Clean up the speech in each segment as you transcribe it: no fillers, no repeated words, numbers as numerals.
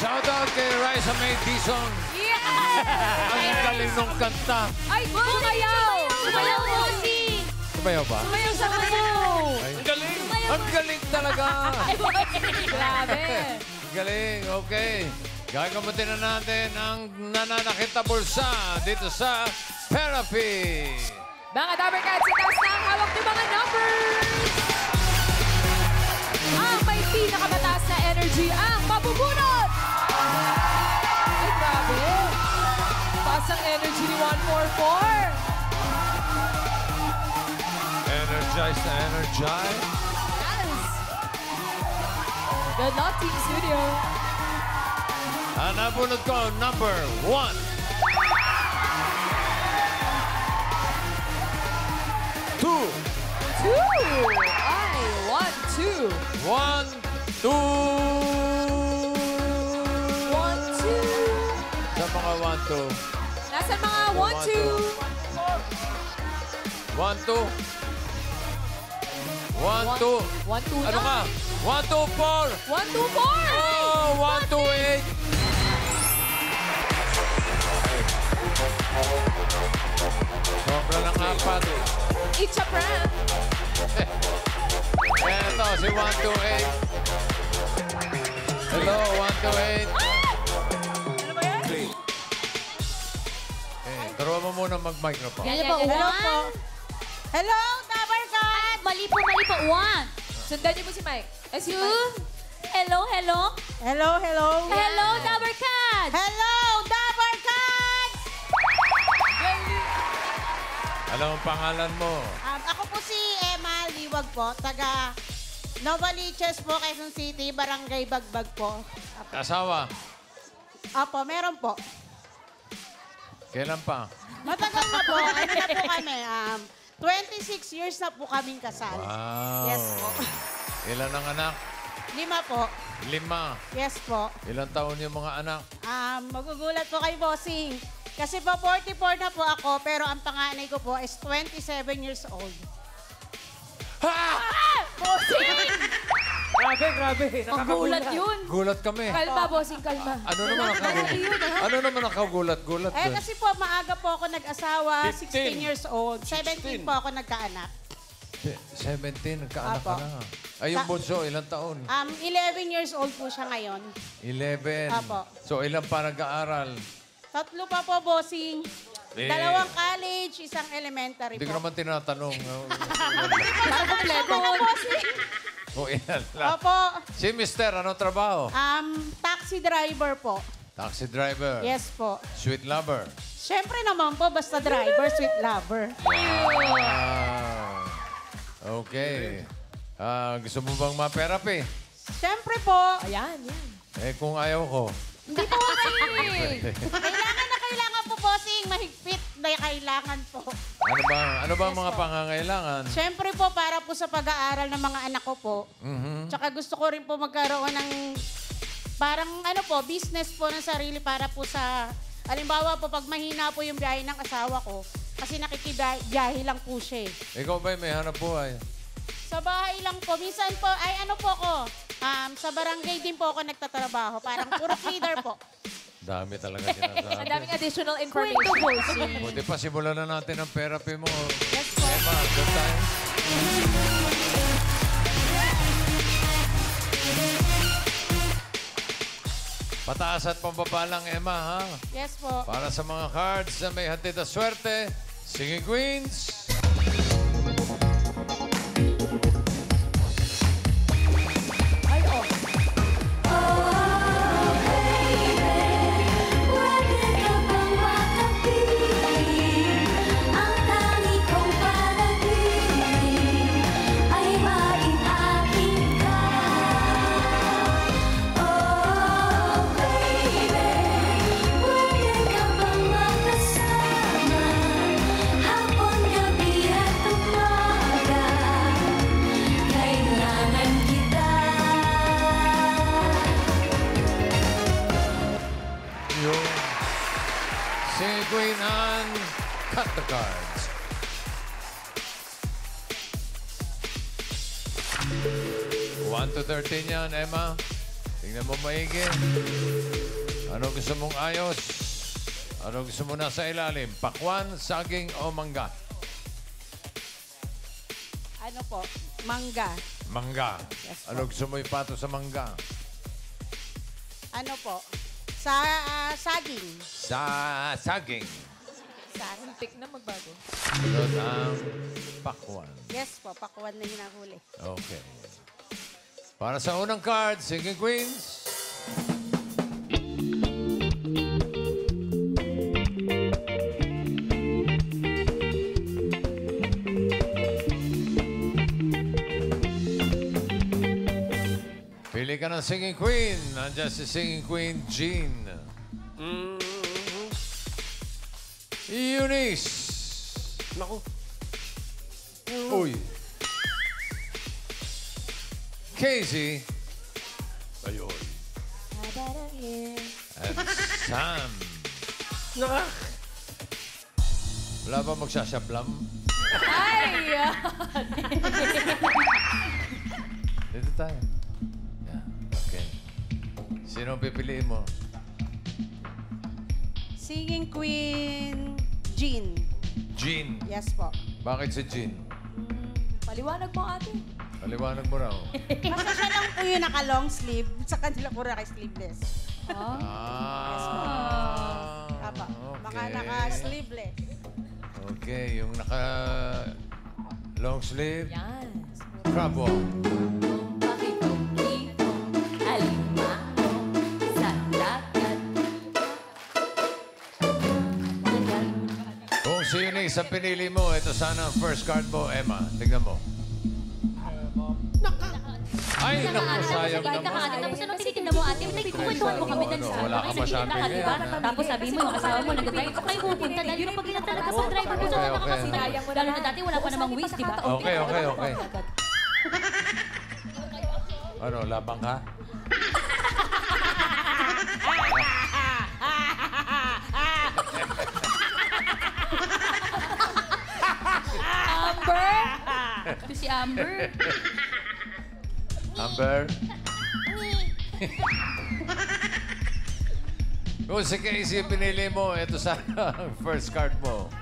Shoutout kay Raisa May Dizon. Yeah! Ang galing nung kanta. Ay, sumayaw! Sumayaw, Bossing! Sumayaw ba? Sumayaw, sumayaw! Ay, ang galing talaga. Grabe. Galing, okay. Gagamutin na natin ang nananakit na bulsa dito sa Therapy. Mga Dabber Cats, itaas na ang hawak ng mga numbers! Ang may pinakamataas na energy ang mabubunot! Ay, grabe! Taas ang energy ni 144! Energize na energize. Yes! Good luck, Team Studio! Ang nabunod ko, number 1. 2. 2! Ay, 1, 2! 1, 2. 1, 2! Sa mga 1, 2. Nasaan mga 1, 2? 1, 2. 1, 2. 1, 2 Ano ka? 1, 2, 4. 1, 2, 4! Oh, 1, 2, 8. Sobra ng 4. It's a prank! Ito, si 1, 2, 8. Hello, 1, 2, 8. Ano ba yan? Turuan mo muna mag-microphone. Hello po, Hello po. Hello, Dabber Cat! Mali po, 1. Sundan niyo po si Mike. Ay, si 2. Mike. Hello, hello. Hello, hello. Hello, Dabber Cat. Hello, Dabber Cat! Ano ang pangalan mo? Ako po si Emma Liwag po, taga Novaliches po, Quezon City, Barangay Bagbag po. Asawa? Apo, meron po. Kailan pa? Matagal na po, ano na po kami, 26 years na po kaming kasal. Wow. Yes po. Ilan ang anak? 5 po. 5. Yes po. Ilang taon yung mga anak? Magugulat po kay Bossing. Kasi po 44 na po ako, pero ang panganay ko po is 27 years old. Grabe. Magulat yun. Gulat kami. Kalma, bossing, kalma. Ano naman ang kagulat? Ano naman ang kagulat-gulat doon? Kasi po maaga po ako nag-asawa, 15. 16 years old. 17 po ako nagkaanak. 17, nagkaanak ka Apo. na. Ay, yung bunso, ilang taon? 11 years old po siya ngayon. 11. Apo. So, ilang pa nag-aaral? 3 pa po, bossing. Eh. 2 college, 1 elementary Hindi ko po. naman tinatanong. Para kompleto. O, ilan lang. Opo. Si Mister, anong trabaho? Taxi driver po. Taxi driver. Yes po. Sweet lover. Siyempre naman po, basta driver, sweet lover. Wow. Okay. Gusto mo bang ma-therapy? Siyempre po. Ayan, yan. Eh, kung ayaw ko. Hindi po kayo Kailangan po, bossing. Mahigpit na kailangan po. Ano ba ang mga pangangailangan? Siyempre po, para po sa pag-aaral ng mga anak ko po. Mhm. Tsaka gusto ko rin po magkaroon ng parang business po ng sarili para po sa, halimbawa po, pag mahina po yung biyahe ng asawa ko, kasi nakikibiyahe lang po siya eh. Ikaw ba'y may hanap buhay? Sa bahay lang po. Minsan po, sa barangay din po ako nagtatrabaho. Parang puro leader po. Dami talaga Ang sinasabi. daming additional information. Buti pa, simulan na natin ang therapy mo. Yes po. Emma, good time. Pataas at pambaba lang, Emma, ha? Yes po. Para sa mga cards na may hatid na swerte, Singing Queens. Ay, oh. Yung Singing Queen and cut the cards. One to 13 yan, Emma. Tingnan mo maigi. Ano gusto mong ayos? Ano gusto mo nasa ilalim? Pakwan, saging o mangga? Ano po? Mangga. Mangga. Yes, po. Ano gusto mo ipato sa mangga? Ano po? Sa saging. Sa saging. Saging. Muntik na magbago. Sunod ang pakwan. Yes po, pakwan na hinahuli. Okay. Para sa unang card, Singing Queens. Pili ka ng Singing Queen. Nandiyan si Singing Queen, Jean. Eunice. Naku. Uy. Casey. Ayun. At Sam. Naka. Wala ba magsasablam? Ay! Dito tayo. Yeah. Okay. Sino ang pipiliin mo? Singing Queen Jean. Jean. Yes po. Bakit si Jean? Paliwanag mo, ate. Paliwanag mo raw. Kasi siya lang po yung naka-long sleeve. Sa kanila po naka-sleeveless. Ah. Apa. Baka Okay. naka-sleeveless. Okay, yung naka long sleeve. Yan. Crab walk. Kung si Eunice ang pinili mo, ito sana ang first card mo, Emma. Tignan mo. Ay, naku, sayang naman. Tapos ano tinitinda mo, ate? Nagkikwentuhan mo kami dun sa Wala ka masyadong ka, di ba? ganyan. Tapos sabi mo, yung asawa mo nag-drive. Kung kayo pupunta, dahil yung pag talaga sa driver mo, Okay, okay. Sinayang mo na lalo na dati, wala pa namang waste, di ba? Okay, okay, okay. Ano, labang ka? Amber! Ito si Amber. Amber? Kung si Casey yung pinili mo, ito sana ang first card mo.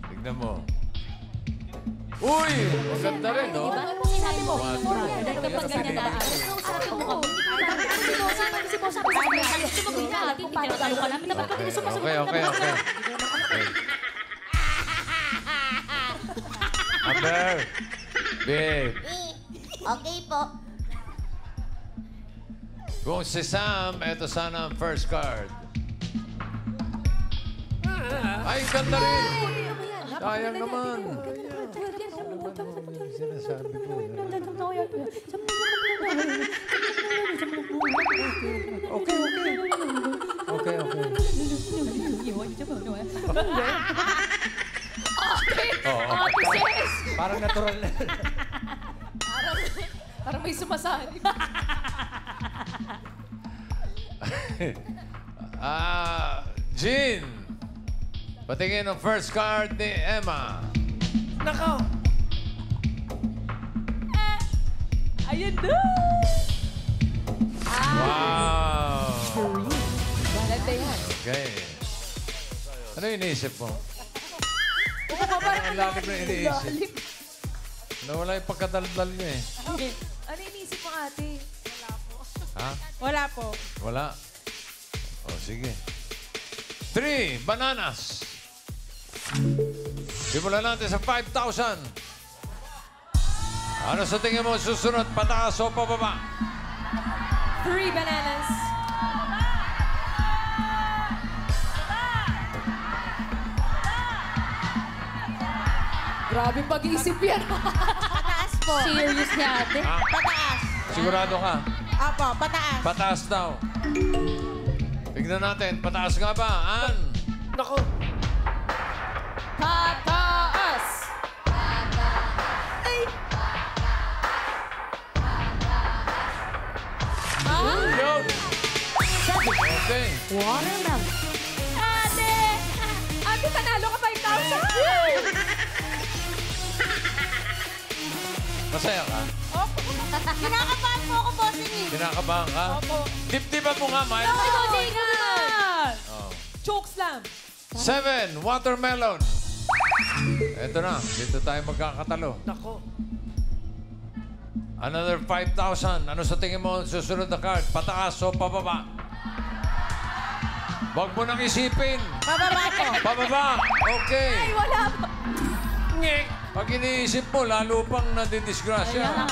Tignan mo. Uy! Maganda rin, no? Diba? Kung sinabi mo, One, dahil kapag ganyan dati, sabi mo kami, si Boss, sabi ko sa akin, sumagot na, ate, tinatalo ka namin, dapat kami sumasagot Okay, okay, okay. Okay. Amber! Babe! Okay po. Kung si Sam, ito sana ang first card. Ay, ganda rin! Sayang naman. Sinasabi ko. Okay, okay. Okay, okay. Oo. Ate sis! Parang natural na. Parang may sumasali. Jean! Patingin ang first card ni Emma. Nako. Ayun na! Wow! Maganda yan. Okay. Ano yung iniisip mo? Parang Ang lalim na iniisip. Nawala yung pagkadaldal niya eh. Ano iniisip mo, ate? Ha? Wala po. Wala. O, sige. 3 bananas. Simulan natin sa 5,000. Ano sa tingin mo susunod? Pataas o pababa? 3 bananas. Grabe pag-iisip yan. Pataas po. Serious ni ate. Ha? Pataas. Sigurado ka? Apo, pataas. Pataas daw. Tignan natin. Pataas nga ba, Ann? Nako. Pataas! Ay! Yun! Okay. Watermelon. Ate! Ate, panalo ka 5,000! Masaya ka? Opo. Kinakabahan po ako, bossing eh. Kinakabahan ka? Opo. Dip-dipan mo nga, Mike. Bossing! Choke slam. 7, watermelon. Ito na, dito tayo magkakatalo. Nako. Another 5,000. Ano sa tingin mo ang susunod na card? Pataas o pababa? Huwag mo nang isipin. Pababa po. Pababa. Okay. Ay, wala pa. Ngek. Pag iniisip mo, lalo pang nadidisgrasya. Ayan na.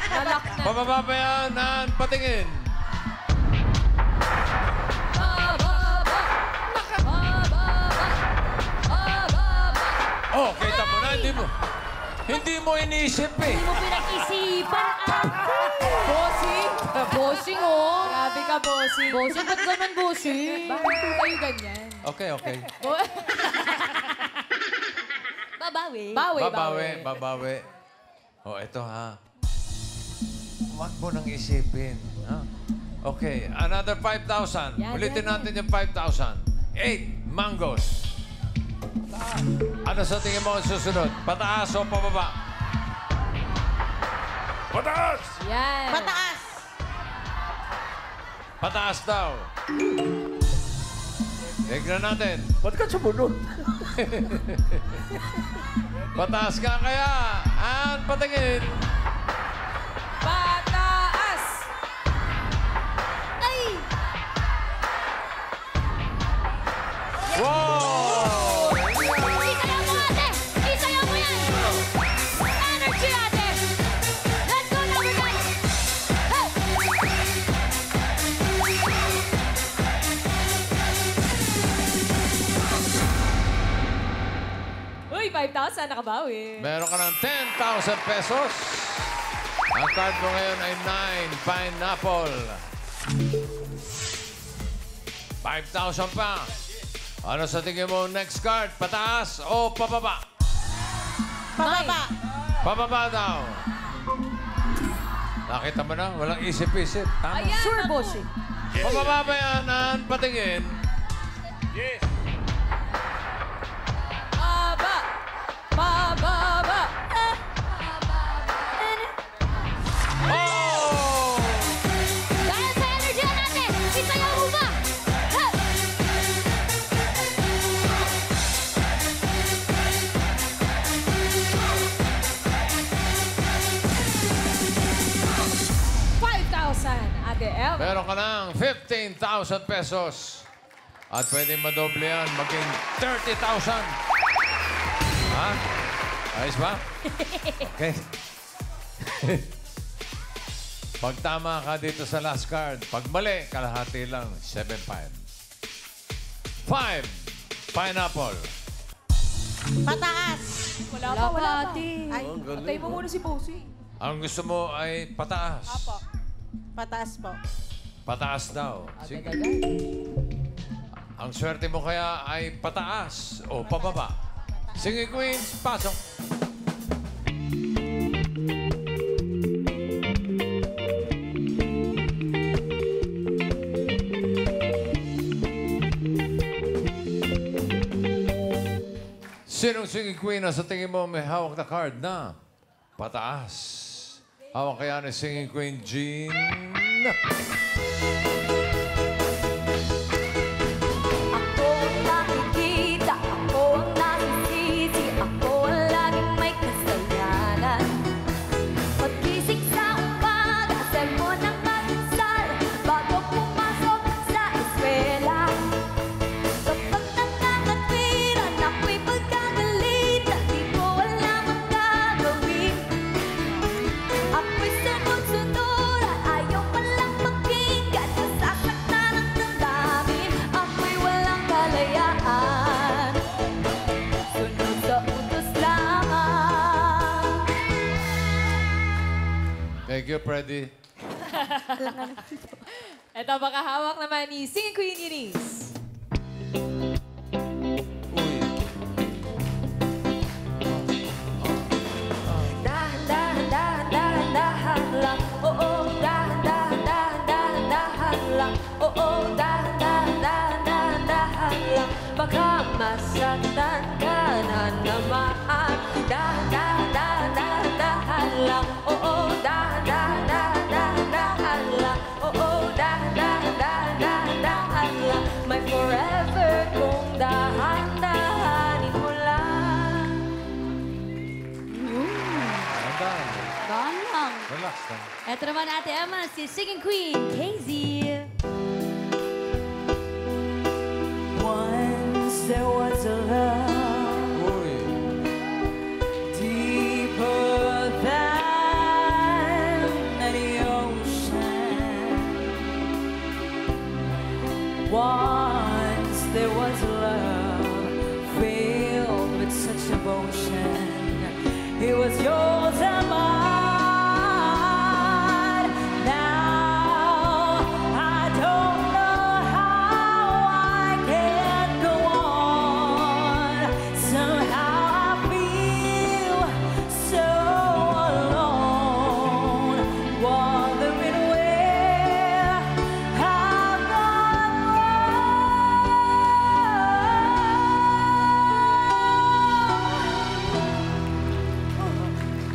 Nalak na. Pababa ba yan? Naan, patingin. Bababa. Bababa. Oh, kita mo na. Hindi mo iniisip eh. Hindi mo pinag-isipan. Bossing. Bossing, oh. Grabe ka, bossing. Bossing, ba't ganun, bossing? Bakit po kayo ganyan? Okay, okay. Babawi. Babawi. Oh, ito ha. Huwag mo nang isipin. Ha? Okay, another 5,000. Yan, Ulitin yan. natin yung 5,000. 8 mangoes. Ano sa tingin mo ang susunod? Pataas o pababa? Pataas! Yan. Pataas. Pataas daw. Tignan natin. Ba't ka sumunod? Pataas ka kaya. At patingin. Pataas. Ay! Wow! Isayaw mo, ate! Isayaw mo yan! Energy, ate! Let's go, number 9! Hey! Uy, 5,000. Nakabawi. Meron ka ng 10,000 pesos. Ang card mo ngayon ay 9 pineapple. 5,000 pa. Ano sa tingin mo next card? Pataas o pababa? Pababa. Pababa daw. Nakita mo na? Walang isip-isip. Tama. Ayan, Sure, ako. bossing. Pababa ba yan? Ang patingin. Yes! Baba. Bababa. Oh! Dahil sa energy natin, isayaw mo ba? Hey! Ate El. Meron ka ng 15,000 pesos. At pwede madoble yan, maging 30,000. Ha? Ayos ba? Okay. Pag tama ka dito sa last card, pag mali, kalahati lang, 7-5. 5, pineapple. Pataas. Wala pa, wala pa. ate. Ay, Ang galing. Atay mo muna si Bossy. Ang gusto mo ay pataas. Apo. Pataas po. Pataas daw. Sige. Ang swerte mo kaya ay pataas o pababa. Sige, Queens, pasok. Sinong singing queen na sa tingin mo may hawak na card na pataas? Hawak kaya ni singing queen Jean? Ako ang nakikita, ako ang nasisisi, ako ang laging may kasalanan. Pagkising sa umaga, sermon ng magdasal, bago pumasok sa eskwela. Kapag nakakatwiran, ako'y pagkagalitan, di ko alam ang gagawin. Ako'y sunod-sunuran, ayaw palang pakinggan, nasasaktan ang damdamin. Ako'y walang kalayaan, sunod sa utos lamang. Thank you, Freddy. Ito, makahawak naman ni Singing Queen Eunice. Uy. Dahan-dahan lang, oo, dahan-dahan lang, oo, dahan-dahan lang, baka masaktan ka na naman. Dahan-dahan lang, oo, dahan-dahan lang, oo, dahan-dahan lang, my forever Relax lang. Ito naman Ate Emma, si Singing Queen, Casey. Once there was a love Uy. deeper than the ocean. Once there was a love filled with such devotion. It was yours and mine. Now I don't know how I can go on. Somehow I feel so alone, wondering where I've gone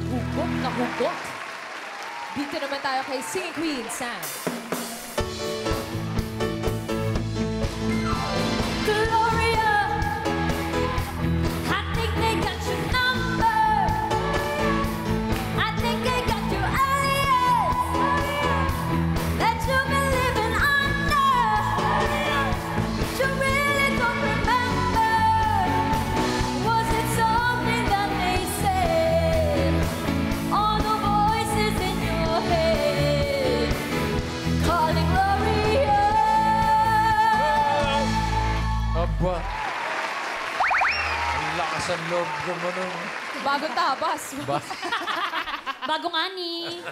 Hugot na hugot. Dito naman tayo kay Singing Queen, Sam. Gloria, I think they got your number. I think they got your alias that you've been living under. You really don't remember. Was it something that they said? All the voices in your head calling Gloria. Aba. Ang lakas ang loob naman nun. Bagong tabas. Ba? Bagong ani.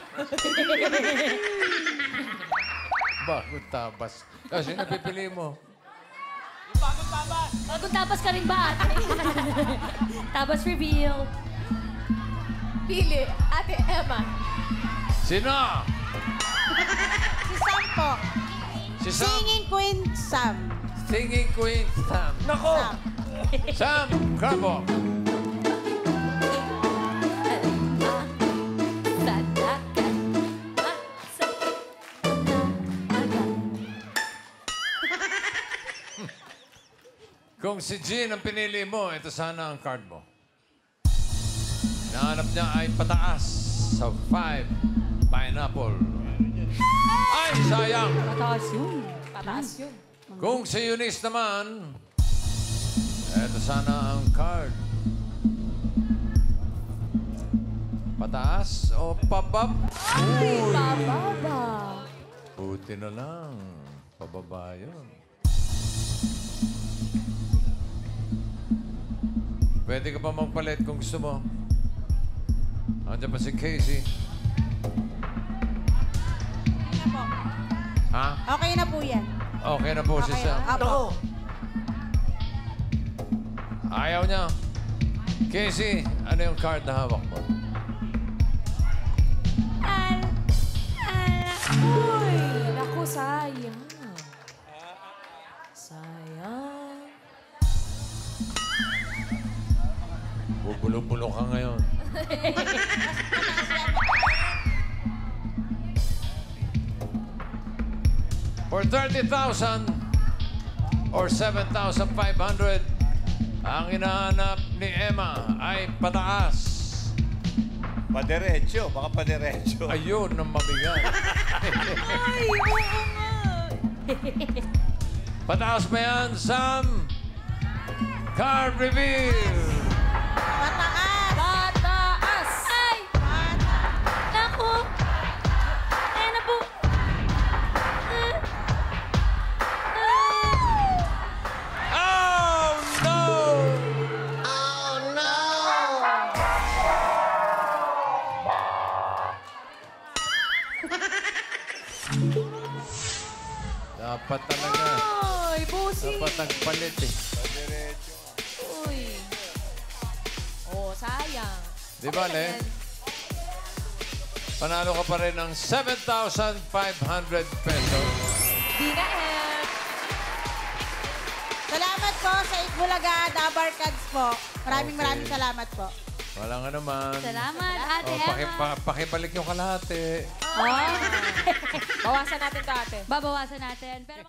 Bagong tabas. Kasi napipili mo. Bagong tabas ka rin ba, ate? Tabas reveal. Pili, Ate Emma. Sino? Si Sam po. Si Sam. Singing Queen Sam. Singing Queen Sam. Nako! Sam Crabo. Kung si Jean ang pinili mo, ito sana ang card mo. Hinahanap niya ay pataas sa 5 pineapple. Ay, sayang! Pataas yun. Pataas yun. Kung si Eunice naman, ito sana ang card. Pataas o pabab? Ay, Uy! bababa. Buti na lang. Pababa yun. Pwede ka pa magpalit kung gusto mo. Andiyan pa si Casey. Okay na po. Ha? Okay na po yan. Okay na po si Okay. Sam. Apo. Ayaw niya. Casey, ano yung card na hawak mo? Uy, naku, sayang. Sayang. Bubulong-bulong ka ngayon. For 30,000 or 7,500, ang hinahanap ni Emma ay pataas. Padiretso, baka padiretso. Ayun ang mabigat. Ay, oo nga. Pataas ba yan, Sam? Card reveal! Pataas! Pataas. Ay! Naku! Ayan na po. Oh, no! Dapat talaga. Ay, busi. Dapat nagpalit eh. Uy. Oh, sayang. Di ba, Le? Panalo ka pa rin ng 7,500 pesos. Di na, Em. Salamat po sa Itbulaga, Dabar Cards po. Maraming salamat po. Walang ano man. Salamat, Ate O, Emma. pakibalik yung kalahati. Bawasan natin to, ate. Babawasan natin. Pero